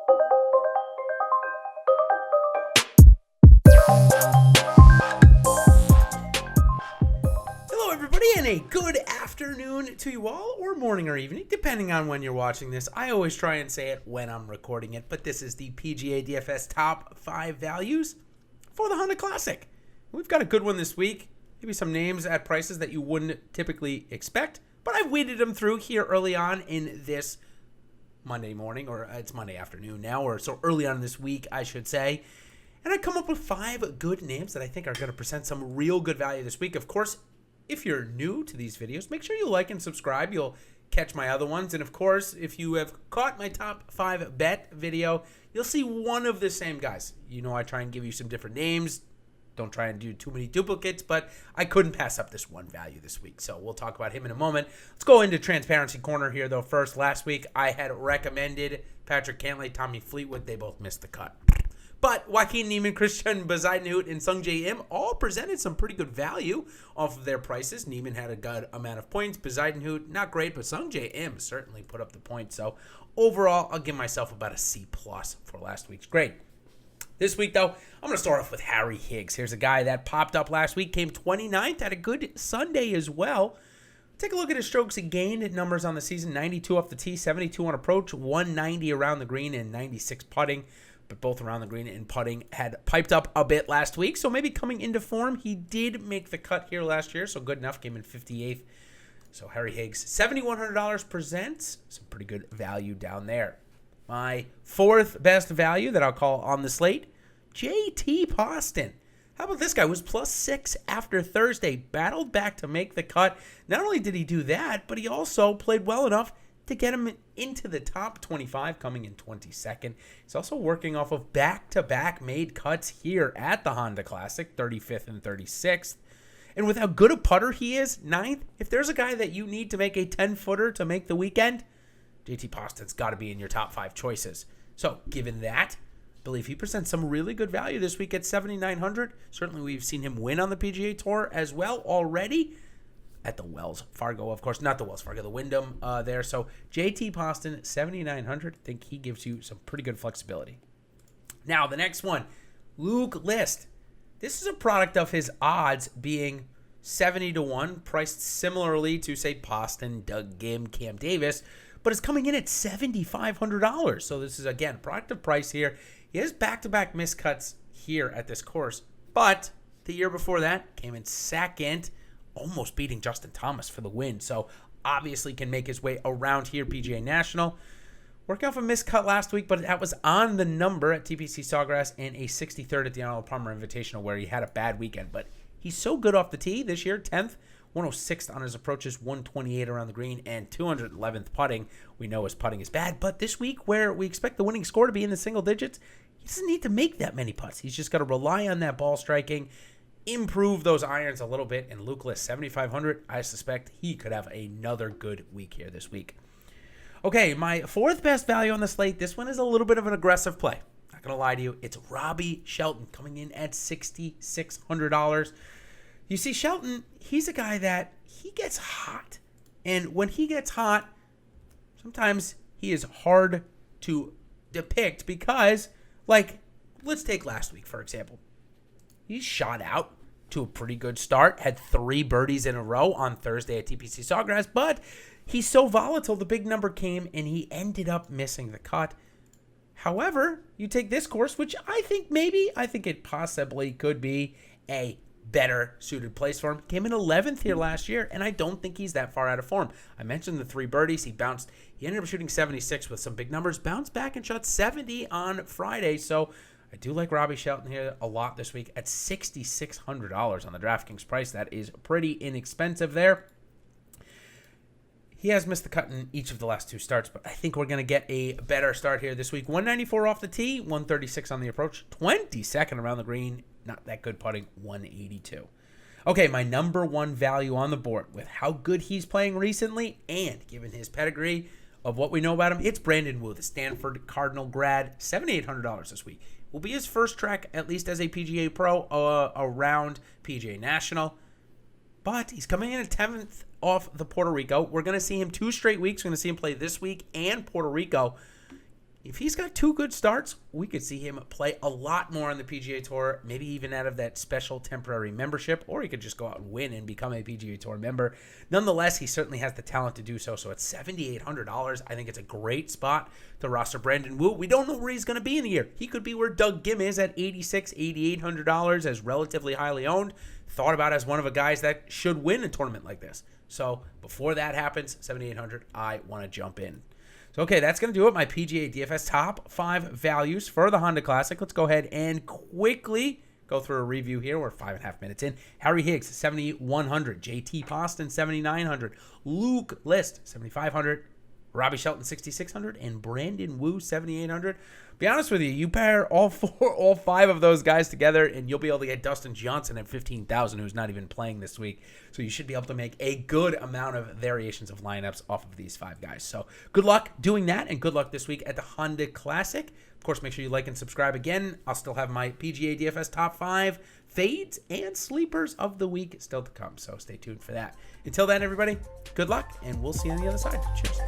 Hello everybody and a good afternoon to you all, or morning or evening, depending on when you're watching this. I always try and say it when I'm recording it, but this is the PGA DFS top 5 values for the Honda Classic. We've got a good one this week, maybe some names at prices that you wouldn't typically expect, but I've weeded them through here early on in this Monday morning, or it's Monday afternoon now, or so early on in this week, I should say. And I come up with 5 good names that I think are going to present some real good value this week. Of course, if you're new to these videos, make sure you like and subscribe. You'll catch my other ones. And of course, if you have caught my top 5 bet video, you'll see one of the same guys. You know, I try and give you some different names. Don't try and do too many duplicates, but I couldn't pass up this one value this week. So we'll talk about him in a moment. Let's go into Transparency Corner here, though. First, last week, I had recommended Patrick Cantlay, Tommy Fleetwood. They both missed the cut. But Joaquin Niemann, Christian Bezuidenhout, and Sung Jae Im all presented some pretty good value off of their prices. Niemann had a good amount of points. Bezuidenhout, not great, but Sung Jae Im certainly put up the points. So overall, I'll give myself about a C+ for last week's grade. This week, though, I'm going to start off with Harry Higgs. Here's a guy that popped up last week, came 29th, had a good Sunday as well. Take a look at his strokes gained numbers on the season. 92 off the tee, 72 on approach, 190 around the green, and 96 putting. But both around the green and putting had piped up a bit last week. So maybe coming into form, he did make the cut here last year. So good enough, came in 58th. So Harry Higgs, $7,100 presents some pretty good value down there. My 4th best value that I'll call on the slate, JT Poston. How about this guy? Was +6 after Thursday. Battled back to make the cut. Not only did he do that, but he also played well enough to get him into the top 25, coming in 22nd. He's also working off of back-to-back made cuts here at the Honda Classic, 35th and 36th. And with how good a putter he is, 9th, if there's a guy that you need to make a 10-footer to make the weekend, JT Poston's got to be in your top 5 choices. So, given that, I believe he presents some really good value this week at $7,900. Certainly, we've seen him win on the PGA Tour as well already. At the Wells Fargo, of course, not the Wells Fargo, the Wyndham there. So JT Poston, $7,900. I think he gives you some pretty good flexibility. Now, the next one, Luke List. This is a product of his odds being 70-1, priced similarly to, say, Poston, Doug Gim, Cam Davis, but it's coming in at $7,500. So this is, again, product of price here. He has back-to-back miscuts here at this course, but the year before that came in 2nd, almost beating Justin Thomas for the win. So obviously can make his way around here, PGA National. Working off a miscut last week, but that was on the number at TPC Sawgrass and a 63rd at the Arnold Palmer Invitational where he had a bad weekend. But he's so good off the tee this year, 10th, 106th on his approaches, 128 around the green, and 211th putting. We know his putting is bad, but this week where we expect the winning score to be in the single digits, he doesn't need to make that many putts. He's just got to rely on that ball striking, improve those irons a little bit, and Luke List, $7,500. I suspect he could have another good week here this week. Okay, my 4th best value on the slate. This one is a little bit of an aggressive play. Not going to lie to you. It's Robby Shelton coming in at $6,600. You see, Shelton, he's a guy that he gets hot. And when he gets hot, sometimes he is hard to depict because, like, let's take last week, for example. He shot out to a pretty good start, had 3 birdies in a row on Thursday at TPC Sawgrass, but he's so volatile, the big number came, and he ended up missing the cut. However, you take this course, which I think it possibly could be a better suited place for him. Came in 11th here last year, and I don't think he's that far out of form. I mentioned the 3 birdies. He ended up shooting 76 with some big numbers, bounced back and shot 70 on Friday, so I do like Robby Shelton here a lot this week at $6,600 on the DraftKings price. That is pretty inexpensive there. He has missed the cut in each of the last 2 starts, but I think we're going to get a better start here this week. 194 off the tee, 136 on the approach, 22nd around the green. Not that good putting, 182. Okay, my number 1 value on the board with how good he's playing recently and given his pedigree of what we know about him, it's Brandon Wu, the Stanford Cardinal grad, $7,800 this week. Will be his first track, at least as a PGA Pro, around PGA National. But he's coming in at 10th off the Puerto Rico. We're going to see him 2 straight weeks. We're going to see him play this week and Puerto Rico. if he's got 2 good starts, we could see him play a lot more on the PGA Tour, maybe even out of that special temporary membership, or he could just go out and win and become a PGA Tour member. Nonetheless, he certainly has the talent to do so. So at $7,800, I think it's a great spot to roster Brandon Wu. We don't know where he's going to be in the year. He could be where Doug Gim is at $8,600, $8,800 as relatively highly owned, thought about as one of the guys that should win a tournament like this. So before that happens, $7,800, I want to jump in. So, okay, that's going to do it. My PGA DFS top 5 values for the Honda Classic. Let's go ahead and quickly go through a review here. We're 5.5 minutes in. Harry Higgs, 7,100. JT Poston, 7,900. Luke List, 7,500. Robby Shelton, 6,600. And Brandon Wu, 7,800. Be honest with you, you pair all 5 of those guys together, and you'll be able to get Dustin Johnson at 15,000, who's not even playing this week. So you should be able to make a good amount of variations of lineups off of these 5 guys. So good luck doing that, and good luck this week at the Honda Classic. Of course, make sure you like and subscribe again. I'll still have my PGA DFS top 5 fades and sleepers of the week still to come. So stay tuned for that. Until then, everybody, good luck, and we'll see you on the other side. Cheers.